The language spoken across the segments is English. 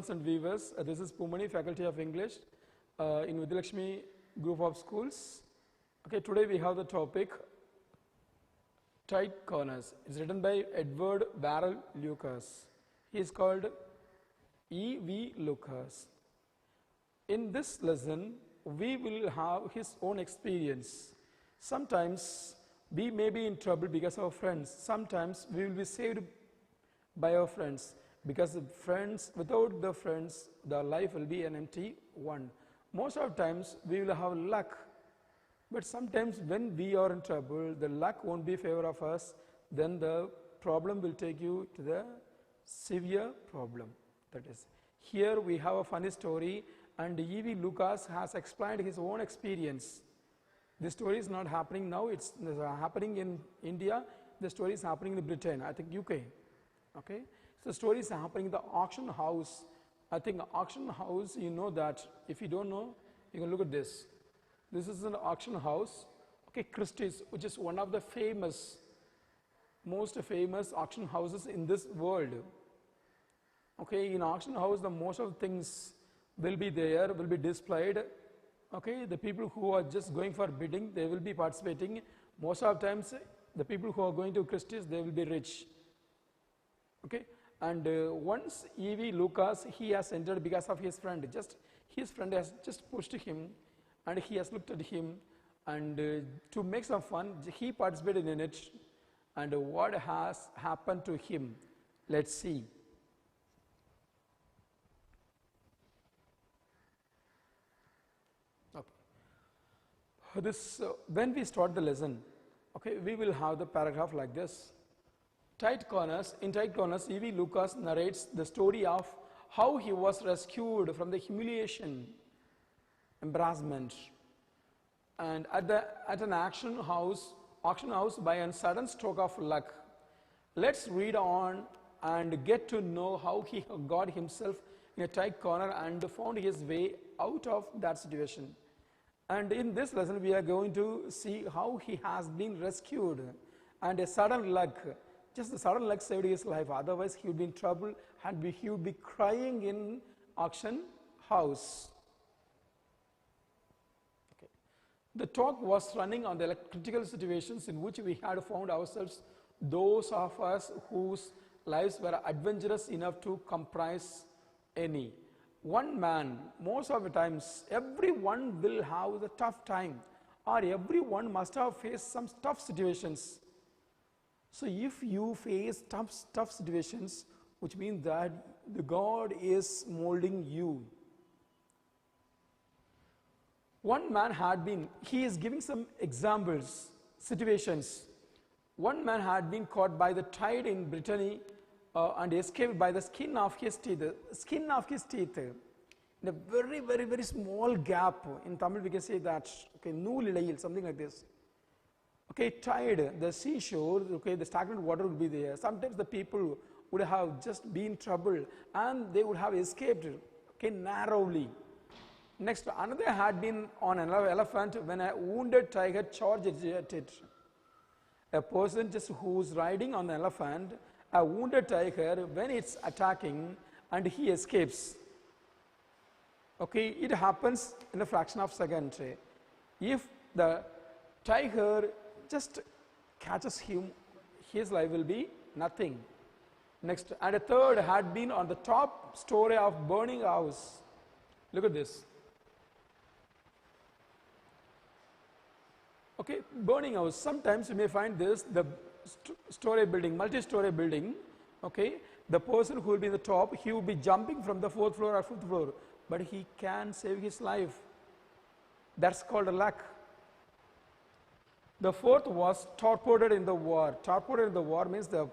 And viewers, this is Pumani, Faculty of English in Vidilakshmi Group of Schools. Okay, today we have the topic Tight Corners. It's written by Edward Barrel Lucas. He is called E.V. Lucas. In this lesson, we will have his own experience. Sometimes we may be in trouble because of our friends. Sometimes we will be saved by our friends. Because friends, without the friends, the life will be an empty one. Most of the times we will have luck, but sometimes when we are in trouble, the luck won't be in favor of us, then the problem will take you to the severe problem. That is, here we have a funny story, and E.V. Lucas has explained his own experience. This story is not happening now, it's happening in India, the story is happening in Britain, I think UK. Okay? So the story is happening in the auction house. I think auction house, you know that. If you don't know, you can look at this. This is an auction house. Okay, Christie's, which is one of the most famous auction houses in this world. Okay, in auction house, the most of things will be there, will be displayed. Okay, the people who are just going for bidding, they will be participating. Most of the times, the people who are going to Christie's, they will be rich. Okay. And once E.V. Lucas, he has entered because of his friend. His friend has just pushed him, and he has looked at him, and to make some fun, he participated in it. And what has happened to him? Let's see. Okay. When we start the lesson, okay, we will have the paragraph like this. In Tight Corners, E.V. Lucas narrates the story of how he was rescued from the humiliation, embarrassment, and at an auction house by a sudden stroke of luck. Let's read on and get to know how he got himself in a tight corner and found his way out of that situation. And in this lesson, we are going to see how he has been rescued, and a sudden luck. Just the sudden luck saved his life. Otherwise, he would be in trouble and he would be crying in auction house. Okay. The talk was running on the critical situations in which we had found ourselves, those of us whose lives were adventurous enough to comprise any. One man, most of the times, everyone will have the tough time, or everyone must have faced some tough situations. So if you face tough situations, which means that the God is molding you. One man he is giving some examples, situations. One man had been caught by the tide in Brittany and escaped by the skin of his teeth. In a very, very, very small gap. In Tamil we can say that, okay, noolilayil, something like this. Okay, tide, the seashore, okay, the stagnant water would be there. Sometimes the people would have just been in trouble and they would have escaped, okay, narrowly. Next, another had been on an elephant when a wounded tiger charged at it. A person just who's riding on an elephant, a wounded tiger, when it's attacking and he escapes. Okay, it happens in a fraction of a second. If the tiger just catches him, his life will be nothing. Next, and a third had been on the top story of burning house. Look at this. Okay, burning house. Sometimes you may find this, the story building, multi-story building. Okay, the person who will be in the top, he will be jumping from the 4th floor or 5th floor, but he can save his life. That's called a luck. The fourth was torpedoed in the war. Torpedoed in the war means the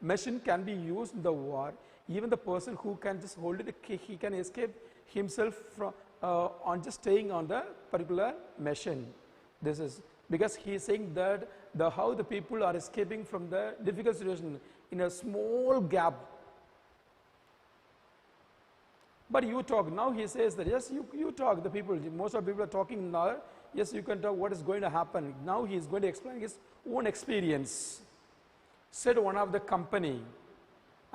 machine can be used in the war. Even the person who can just hold it, he can escape himself from on just staying on the particular machine. This is because he is saying that how the people are escaping from the difficult situation in a small gap. But you talk. Now he says that yes, you talk. The people, most of the people are talking now. Yes, you can talk what is going to happen. Now he is going to explain his own experience. Said one of the company,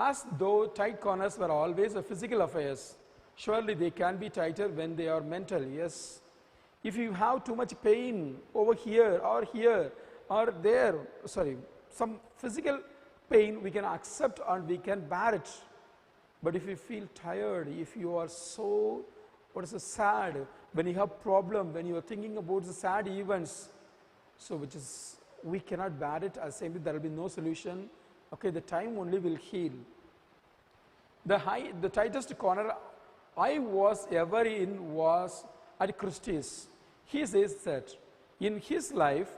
as though tight corners were always a physical affairs. Surely they can be tighter when they are mental, yes. If you have too much pain over here or there, sorry, some physical pain we can accept and we can bear it. But if you feel tired, if you are so, sad, when you have problem, when you are thinking about the sad events, so which is, we cannot bear it, as saying there will be no solution, okay, the time only will heal. The tightest corner I was ever in was at Christie's. He says that in his life,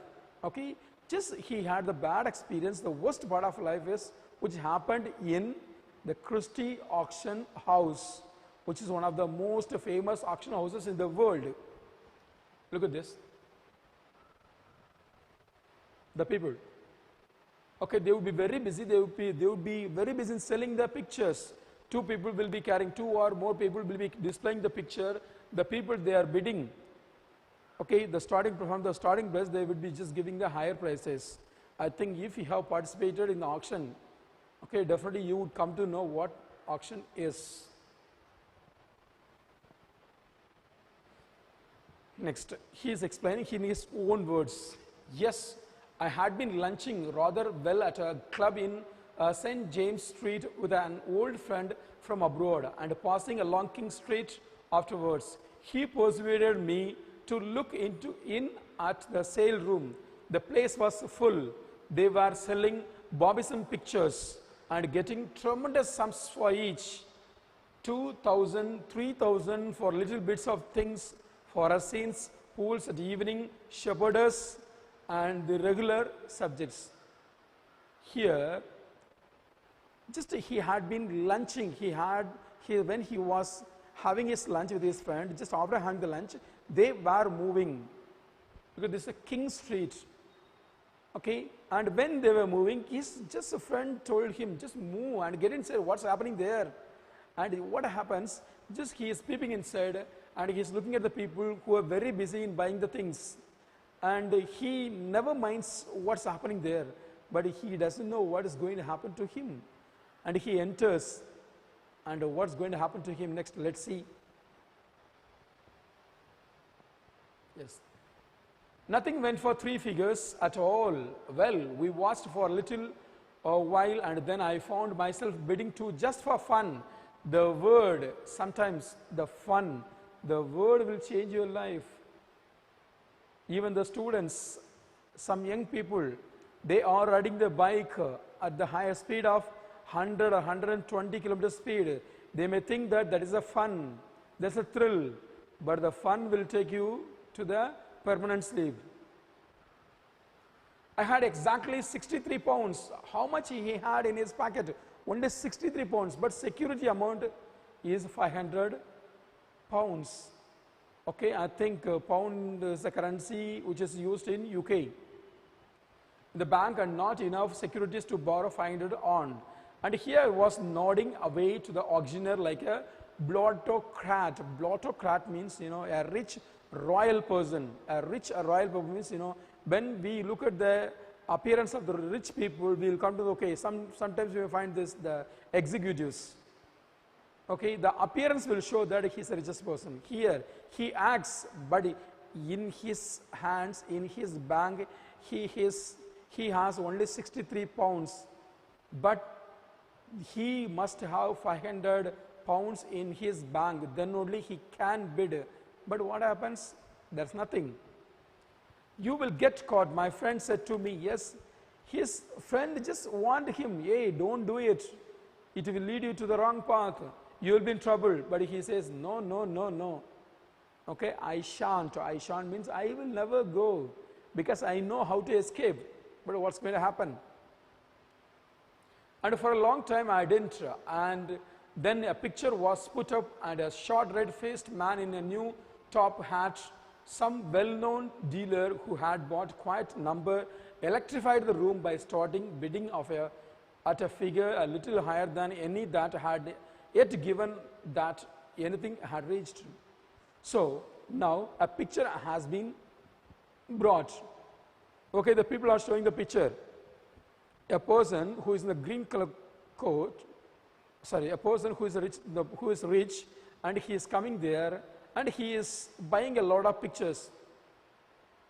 okay, just he had the bad experience, the worst part of life is, which happened in the Christie auction house, which is one of the most famous auction houses in the world. Look at this. The people. Okay, they would be very busy, they would be very busy in selling the pictures. Two people will be carrying, two or more people will be displaying the picture. The people, they are bidding. Okay, from the starting price, they would be just giving the higher prices. I think if you have participated in the auction, okay, definitely you would come to know what auction is. Next, he is explaining in his own words. Yes, I had been lunching rather well at a club in St. James Street with an old friend from abroad, and passing along King Street afterwards, he persuaded me to look in at the sale room. The place was full. They were selling Bobism pictures and getting tremendous sums for each. 2,000, 3,000 for little bits of things for our saints, pools at evening, shepherdess, and the regular subjects. Here, just he had been lunching, when he was having his lunch with his friend, just after having the lunch, they were moving, because this is a King Street, okay, and when they were moving, just a friend told him, just move and get inside, what's happening there? And what happens, just he is peeping inside, and he is looking at the people who are very busy in buying the things, and he never minds what's happening there, but he doesn't know what is going to happen to him. And he enters, and what's going to happen to him next, let's see. Yes. Nothing went for 3 figures at all. Well, we watched for a little while, and then I found myself bidding too, just for fun. The word, sometimes the fun, the word will change your life. Even the students, some young people, they are riding the bike at the higher speed of 100 or 120 kilometers speed. They may think that that is a fun, that's a thrill, but the fun will take you to the permanent sleep. I had exactly 63 pounds. How much he had in his pocket? Only 63 pounds, but security amount is 500 pounds. Okay, I think pound is a currency which is used in UK. The bank had not enough securities to borrow 500 on. And here I was nodding away to the auctioneer like a blottocrat. Blottocrat means, a rich royal person. A royal person means, when we look at the appearance of the rich people, we will come to, okay, sometimes we will find this, the executives. Okay, the appearance will show that he is the richest person. Here, he acts, but in his hands, in his bank, he has only 63 pounds. But he must have 500 pounds in his bank, then only he can bid. But what happens? There's nothing. You will get caught, my friend said to me. Yes, his friend just warned him, hey, don't do it. It will lead you to the wrong path. You will be in trouble. But he says, no, no, no, no. Okay, I shan't. I shan't means I will never go, because I know how to escape. But what's going to happen? And for a long time I didn't. And then a picture was put up, and a short red-faced man in a new top hat, some well-known dealer who had bought quite a number, electrified the room by starting bidding at a figure a little higher than any that had yet given that anything had reached. So now a picture has been brought. Okay, the people are showing the picture. A person who is in a green color coat, sorry, a person who is rich, who is rich, and he is coming there and he is buying a lot of pictures.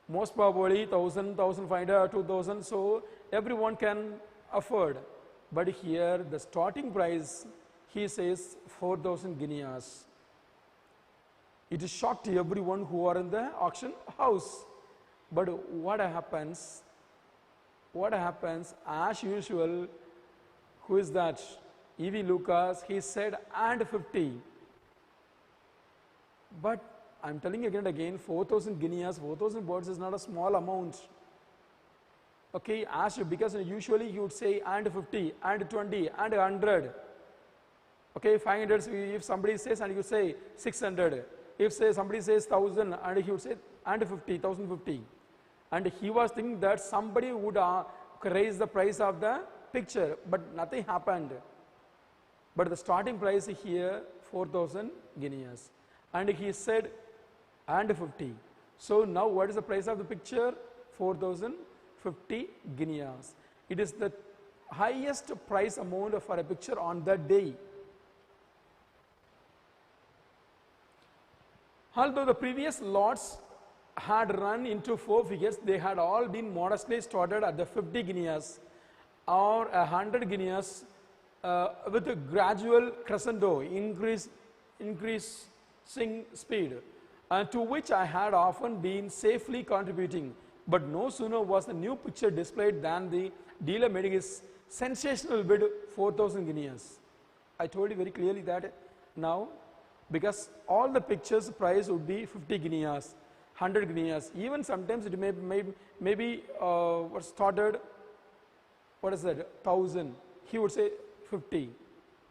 Most probably 1,000, 1,500, 2,000, so everyone can afford. But here the starting price, he says 4,000 guineas. It shocked everyone who are in the auction house. But what happens? What happens? As usual, who is that? E.V. Lucas, he said, and 50. But I'm telling again and again, 4,000 guineas, 4,000 words is not a small amount. Okay, because usually he would say and 50, and 20, and 100. Okay, 500, if somebody says, and you say 600. If say somebody says 1,000, and he would say and 50, 1,050. And he was thinking that somebody would raise the price of the picture, but nothing happened. But the starting price here, 4,000 guineas. And he said, and 50. So now what is the price of the picture? 4,050 guineas. It is the highest price amount for a picture on that day. Although the previous lots had run into 4 figures, they had all been modestly started at the 50 guineas or 100 guineas with a gradual crescendo, increasing speed, to which I had often been safely contributing. But no sooner was the new picture displayed than the dealer made his sensational bid, 4,000 guineas. I told you very clearly that now, because all the pictures price would be 50 guineas, 100 guineas, even sometimes it may be started, what is that, 1,000, he would say 50,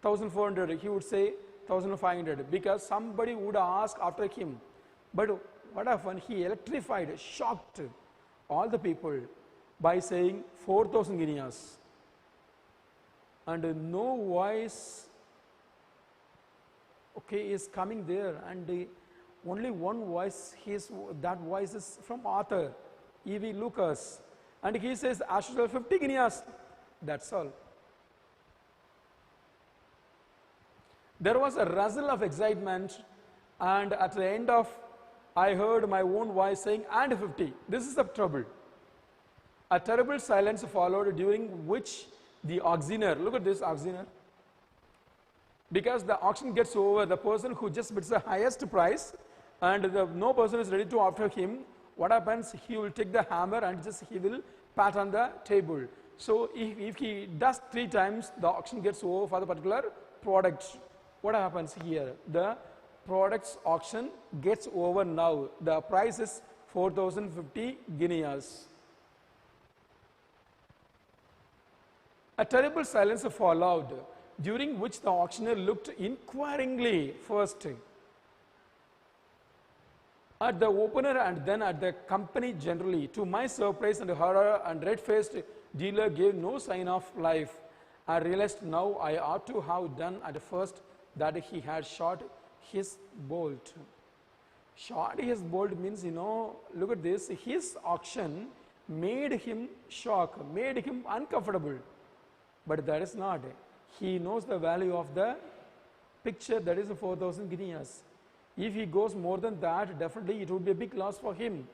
1,400, he would say 1,500, because somebody would ask after him. But what happened? He electrified, shocked all the people by saying 4,000 guineas. And no voice, okay, is coming there, and only one voice, that voice is from author, E.V. Lucas. And he says, as usual, 50 guineas, that's all. There was a rustle of excitement, and at the end of, I heard my own voice saying, and 50. This is the trouble. A terrible silence followed, during which the auctioneer, look at this auctioneer, because the auction gets over, the person who just bids the highest price, and no person is ready to offer him, what happens? He will take the hammer and he will pat on the table. So if he does 3 times, the auction gets over for the particular product. What happens here? The product's auction gets over now. The price is 4,050 guineas. A terrible silence followed, during which the auctioneer looked inquiringly first at the opener and then at the company generally. To my surprise and horror, and red-faced dealer gave no sign of life. I realized now I ought to have done at first that he had shot his bolt. Shot his bolt means, look at this, his auction made him shock, made him uncomfortable. But that is not. He knows the value of the picture, that is 4,000 guineas. If he goes more than that, definitely it would be a big loss for him.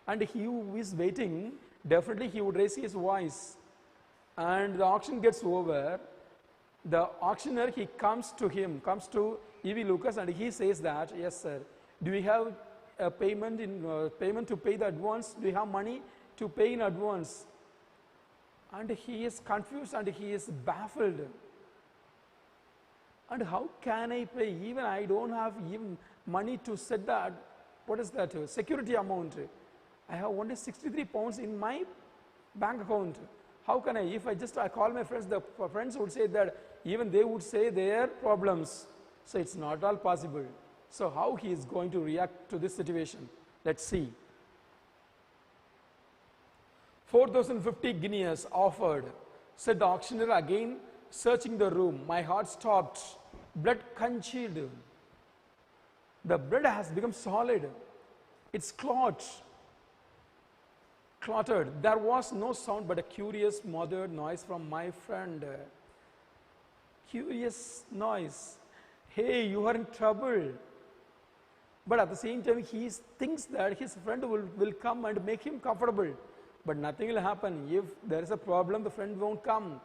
And he who is waiting, definitely he would raise his voice. And the auction gets over. The auctioneer, he comes to E.V. Lucas, and he says that, yes sir, do we have a payment to pay the advance? Do we have money to pay in advance? And he is confused and he is baffled. And how can I pay? Even I don't have even money to set that, what is that, security amount. I have only 63 pounds in my bank account. How can I? If I call my friends, the friends would say that even they would say their problems. So it's not all possible. So how he is going to react to this situation? Let's see. 4,050 guineas offered, said the auctioneer, again searching the room. My heart stopped, blood congealed. The blood has become solid. It's clotted. There was no sound but a curious, smothered noise from my friend. curious noise. Hey, you are in trouble. But at the same time, he thinks that his friend will come and make him comfortable. But nothing will happen. If there is a problem, the friend won't come.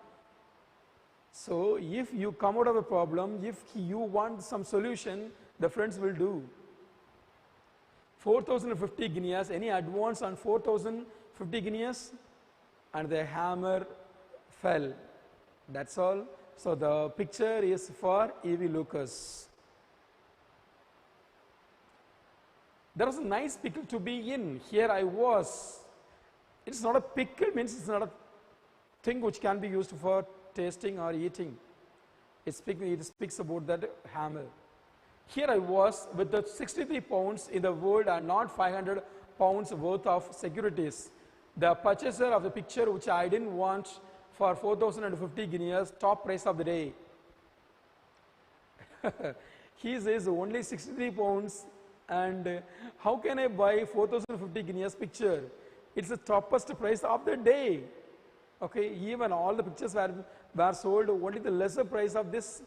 So if you come out of a problem, if you want some solution, the friends will do. 4,050 guineas, any advance on 4,050 guineas? And the hammer fell. That's all. So the picture is for E.V. Lucas. There was a nice pickle to be in. Here I was. It's not a pickle, means it's not a thing which can be used for tasting or eating. It speaks about that hammer. Here I was with the 63 pounds in the world and not 500 pounds worth of securities. The purchaser of the picture which I didn't want for 4,050 guineas, top price of the day. He says only 63 pounds and how can I buy 4,050 guineas picture? It's the toppest price of the day. Okay, even all the pictures were sold, only the lesser price of this,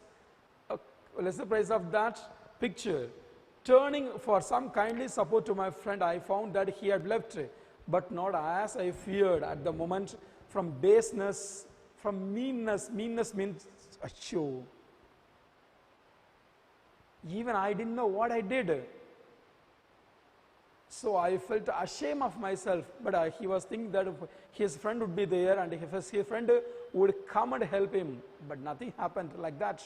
lesser price of that picture. Turning for some kindly support to my friend, I found that he had left, but not as I feared at the moment, from baseness, from meanness. Meanness means a show. Even I didn't know what I did. So I felt ashamed of myself, but he was thinking that his friend would be there and his friend would come and help him, but nothing happened like that.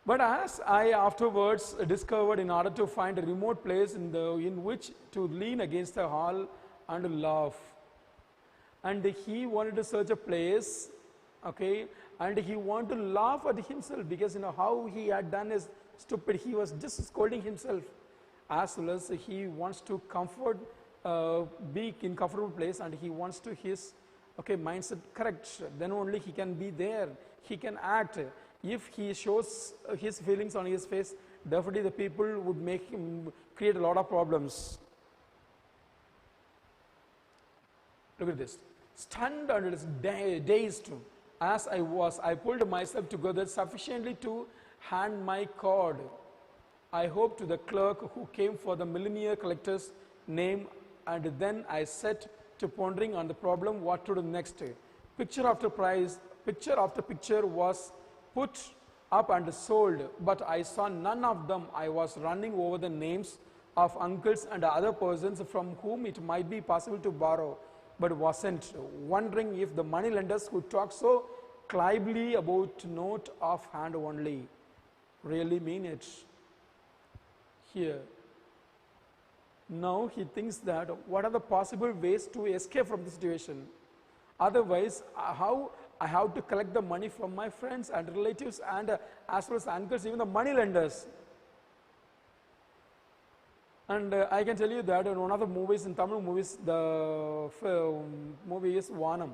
But as I afterwards discovered, in order to find a remote place in which to lean against the wall and laugh, and he wanted to search a place, okay, and he wanted to laugh at himself because how he had done is stupid. He was just scolding himself. As well as he wants to be in comfortable place, and he wants to his mindset correct. Then only he can be there. He can act. If he shows his feelings on his face, definitely the people would make him create a lot of problems. Look at this. Stunned and dazed as I was, I pulled myself together sufficiently to hand my card. I hoped to the clerk who came for the millionaire collector's name, and then I set to pondering on the problem what to do next. Picture after picture was put up and sold, but I saw none of them. I was running over the names of uncles and other persons from whom it might be possible to borrow, but wasn't, wondering if the moneylenders could talk so glibly about note of hand only. Really mean it. Here. Now he thinks that what are the possible ways to escape from the situation? Otherwise, how I have to collect the money from my friends and relatives and as well as uncles, even the money lenders. And I can tell you that in one of the movies, in Tamil movies, the movie is Vanam.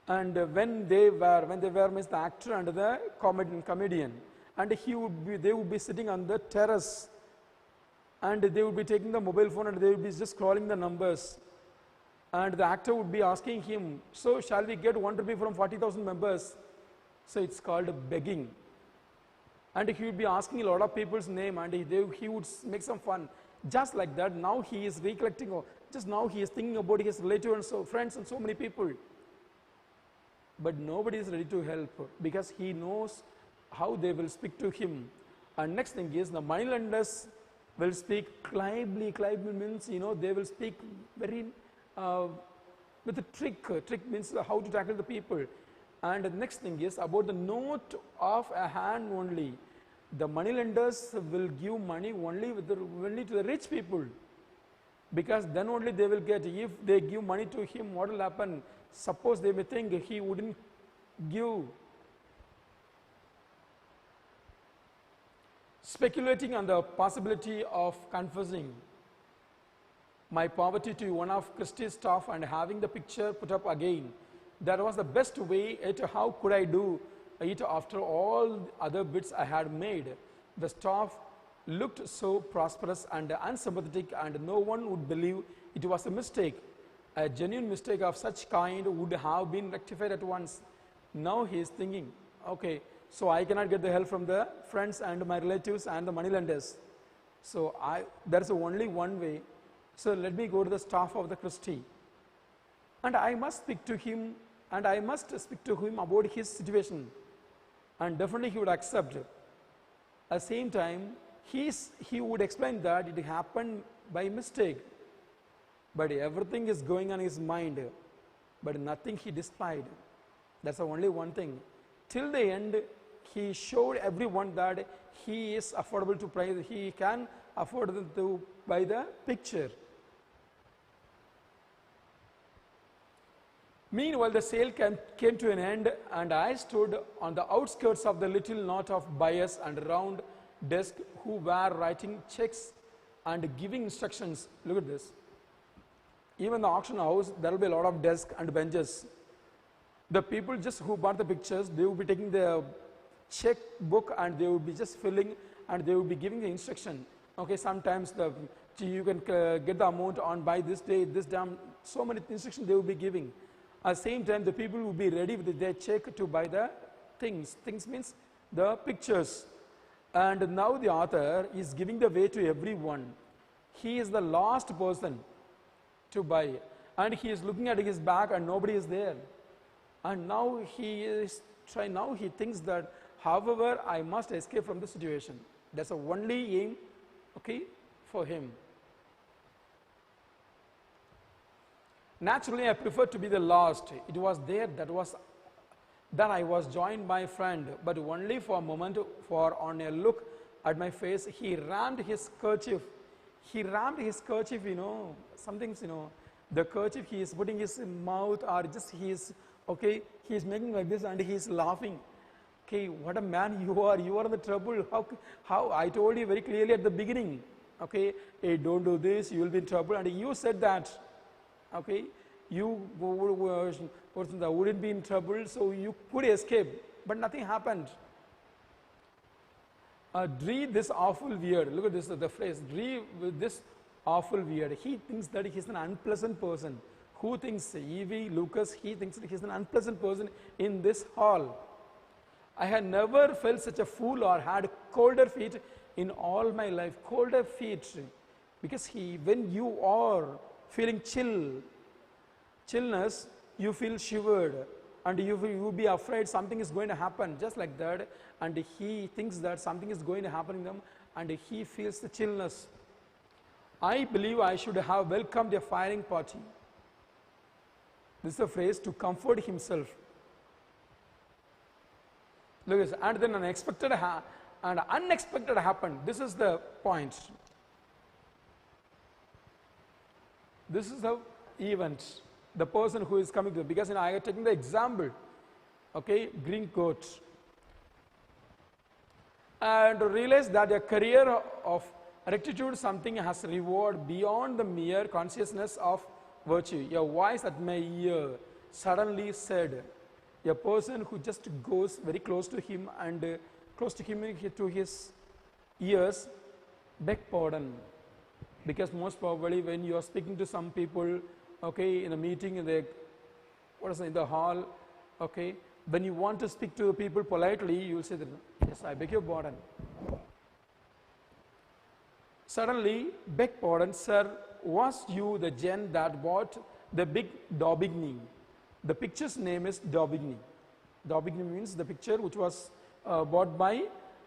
And when they were the actor and the comedian, and they would be sitting on the terrace, and they would be taking the mobile phone and they would be just scrolling the numbers. And the actor would be asking him, so shall we get 1 rupee from 40,000 members? So it's called begging. And he would be asking a lot of people's name, and he would make some fun. Just like that, now he is recollecting, just now he is thinking about his relatives and friends and so many people. But nobody is ready to help because he knows how they will speak to him. And next thing is, the moneylenders will speak glibly. Glibly means, they will speak very with a trick. Trick means how to tackle the people. And the next thing is about the note of a hand only. The moneylenders will give money only to the rich people, because then only they will get. If they give money to him, what will happen? Suppose they may think he wouldn't give. Speculating on the possibility of confessing my poverty to one of Christie's staff and having the picture put up again, that was the best way. How could I do it after all other bits I had made? The staff looked so prosperous and unsympathetic, and no one would believe it was a mistake. A genuine mistake of such kind would have been rectified at once. Now he is thinking, okay, so I cannot get the help from the friends and my relatives and the moneylenders. So there's only one way. So let me go to the staff of the Christie. And I must speak to him, and I must speak to him about his situation. And definitely he would accept. At the same time, he would explain that it happened by mistake. But everything is going on his mind. But nothing he displayed. That's the only one thing. Till the end, he showed everyone that he is affordable to price. He can afford to buy the picture. Meanwhile, the sale came to an end, and I stood on the outskirts of the little knot of buyers and round desk who were writing checks and giving instructions. Look at this. Even the auction house, there will be a lot of desks and benches. The people just who bought the pictures, they will be taking the check book and they will be just filling and they will be giving the instruction. Okay, sometimes you can get the amount on by this day, this damn, so many instructions they will be giving. At the same time, the people will be ready with their check to buy the things. Things means the pictures. And now the author is giving the way to everyone. He is the last person to buy. And he is looking at his back and nobody is there. And now he thinks that, however, I must escape from the situation. That's the only aim, okay, for him. Naturally, I prefer to be the last. It was there that I was joined by a friend, but only for a moment, for on a look at my face, he rammed his kerchief. Some things, the kerchief he is putting his mouth or just he is making like this and he is laughing. Okay, what a man you are in the trouble. How I told you very clearly at the beginning, okay, hey, don't do this, you will be in trouble, and you said that. Okay, you wouldn't be in trouble, so you could escape, but nothing happened. Dree this awful weird. Look at this, the phrase, Dree with this awful weird. He thinks that he's an unpleasant person. Who thinks? E.V. Lucas, he thinks that he's an unpleasant person in this hall. I had never felt such a fool or had colder feet in all my life. Colder feet, because when you are feeling chillness, you feel shivered and you will be afraid something is going to happen, just like that, and he thinks that something is going to happen in them and he feels the chillness. I believe I should have welcomed a firing party. This is a phrase to comfort himself. Look at this, and then unexpected happened. This is the point. This is the event, the person who is coming to, because I am taking the example, okay, green coat. And realize that a career of rectitude, something has reward beyond the mere consciousness of virtue. A voice at my ear suddenly said, a person who just goes very close to him and to his ears, beg pardon. Because most probably when you are speaking to some people, okay, in a meeting in the hall, okay, when you want to speak to people politely, you will say that, yes, I beg your pardon. Suddenly, beg pardon, sir, was you the gent that bought the big Daubigny? The picture's name is Daubigny. Daubigny means the picture which was bought by,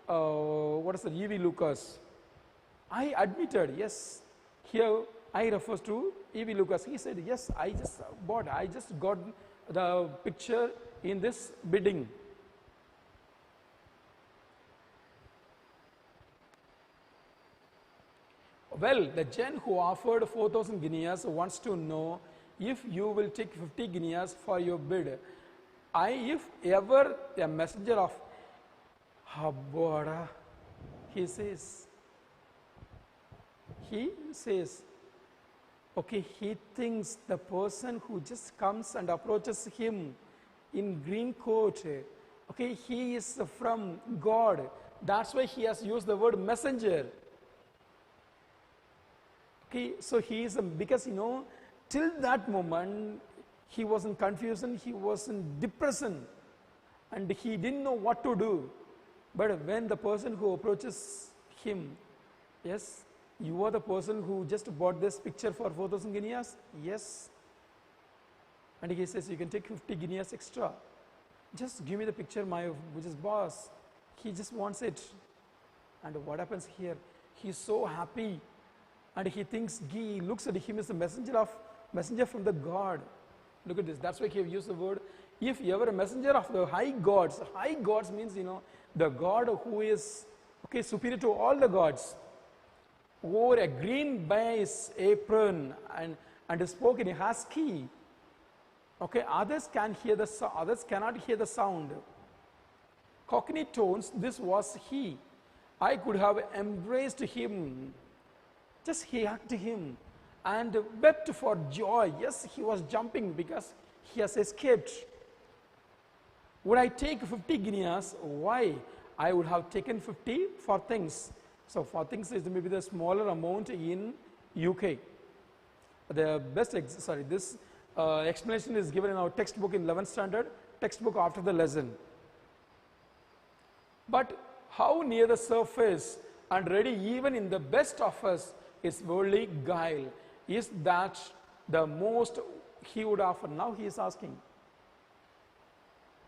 E.V. Lucas. I admitted, yes. Here I refers to E.V. Lucas. He said, yes, I just got the picture in this bidding. Well, the gent who offered 4,000 guineas wants to know if you will take 50 guineas for your bid. If ever a messenger of Habboda, he says, okay, he thinks the person who just comes and approaches him in green coat, okay, he is from God. That's why he has used the word messenger. Okay, so he is, because till that moment, he was in confusion, he was in depression. and he didn't know what to do. But when the person who approaches him, yes, you are the person who just bought this picture for 4,000 guineas? Yes. And he says, you can take 50 guineas extra. Just give me the picture, which is boss. He just wants it. And what happens here? He's so happy, and he looks at him as a messenger from the God. Look at this. That's why he have used the word. If you ever a messenger of the high gods means, the God who is superior to all the gods, wore a green baize apron and spoke in a husky. Okay, others cannot hear the sound. Cockney tones, this was he. I could have embraced him, just hugged him and wept for joy. Yes, he was jumping because he has escaped. Would I take 50 guineas? Why? I would have taken 50 for things. So for things is maybe the smaller amount in UK. The best, this explanation is given in our textbook in 11th standard, textbook after the lesson. But how near the surface and ready even in the best of us is worldly guile? Is that the most he would offer? Now he is asking,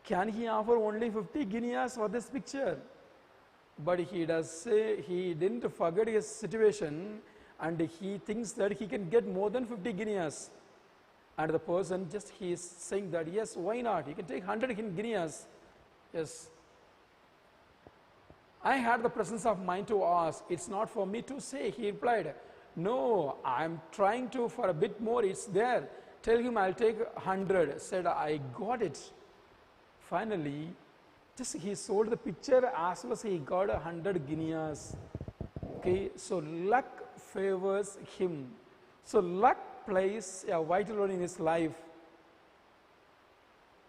can he offer only 50 guineas for this picture? But he does say he didn't forget his situation, and he thinks that he can get more than 50 guineas. And the person he is saying that, yes, why not? He can take 100 guineas. Yes. I had the presence of mind to ask. It's not for me to say. He replied, no, I'm trying to for a bit more. It's there. Tell him I'll take 100. Said, I got it. Finally, he sold the picture as well as he got 100 guineas. Okay, so luck favors him. So luck plays a vital role in his life.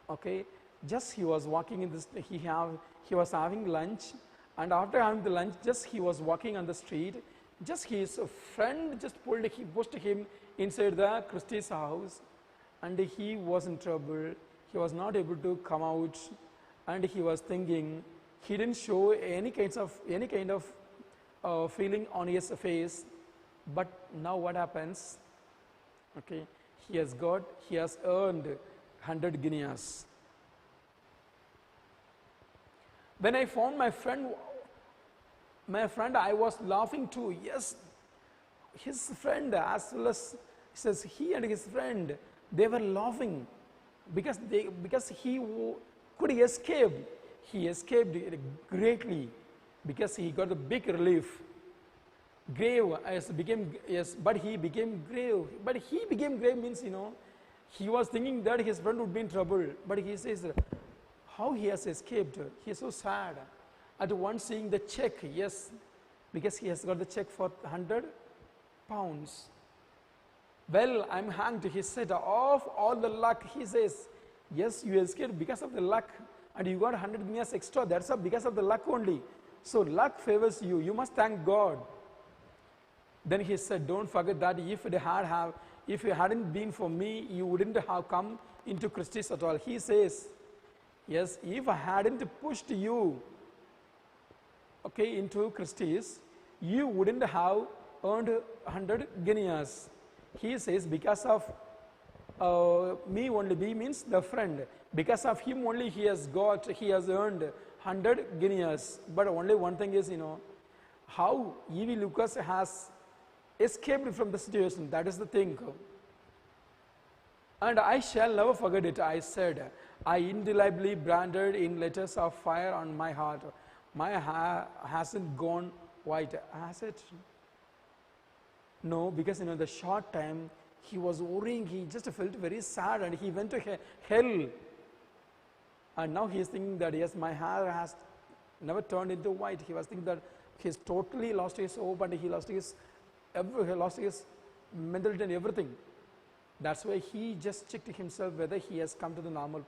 Okay, just he was walking in this, he was having lunch, and after having the lunch, just he was walking on the street. Just his friend just pushed him inside the Christie's house, and he was in trouble. He was not able to come out, and he was thinking. He didn't show any kind of feeling on his face. But now what happens? Okay, he has earned 100 guineas. When I found my friend, I was laughing too. Yes, his friend as well as, he and his friend, they were laughing because he could escape. He escaped greatly because he got a big relief. But he became grave. But he became grave means, he was thinking that his friend would be in trouble. But he says, how he has escaped. He is so sad. At once seeing the check, yes, because he has got the check for 100 pounds. Well, I'm hanged, he said, of all the luck, he says, yes, you escaped because of the luck, and you got 100 guineas extra, that's because of the luck only. So luck favors you, you must thank God. Then he said, don't forget that if it hadn't been for me, you wouldn't have come into Christie's at all. He says, yes, if I hadn't pushed you, into Christie's, you wouldn't have earned 100 guineas. He says, because of me only, B means the friend. Because of him only he has earned 100 guineas. But only one thing is, how E.V. Lucas has escaped from the situation. That is the thing. And I shall never forget it, I said. I indelibly branded in letters of fire on my heart. My hair hasn't gone white, has it? No, because the short time he was worrying, he just felt very sad and he went to hell. And now he is thinking that, yes, my hair has never turned into white. He was thinking that he's totally lost his hope and he lost his mentality and everything. That's why he just checked himself whether he has come to the normal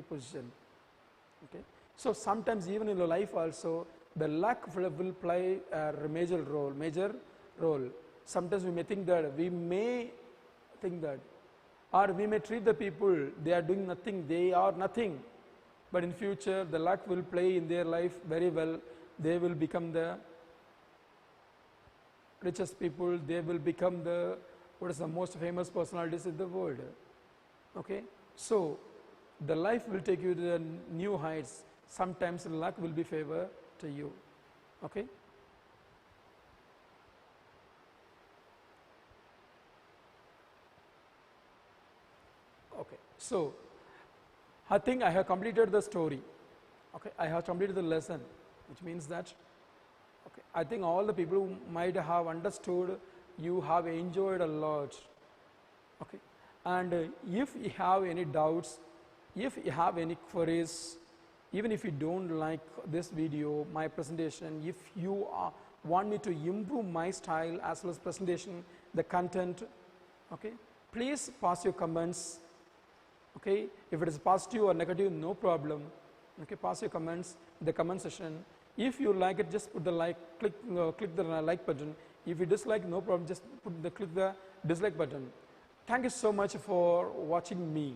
position. Okay. So sometimes even in your life also, the luck will play a major role. Sometimes we may think that, or we may treat the people, they are doing nothing, they are nothing. but in future the luck will play in their life very well. They will become the richest people, they will become the most famous personalities in the world. Okay, so the life will take you to the new heights. Sometimes luck will be favor to you. Okay. Okay, so I think I have completed the story. Okay, I have completed the lesson, which means that, okay, I think all the people who might have understood, you have enjoyed a lot. Okay, and if you have any doubts, if you have any queries, even if you don't like this video, my presentation, if you want me to improve my style as well as presentation, the content, okay, please pass your comments. Okay, if it is positive or negative, no problem. Okay, pass your comments in the comment section. If you like it, just put the like, click the like button. If you dislike, no problem, just click the dislike button. Thank you so much for watching me.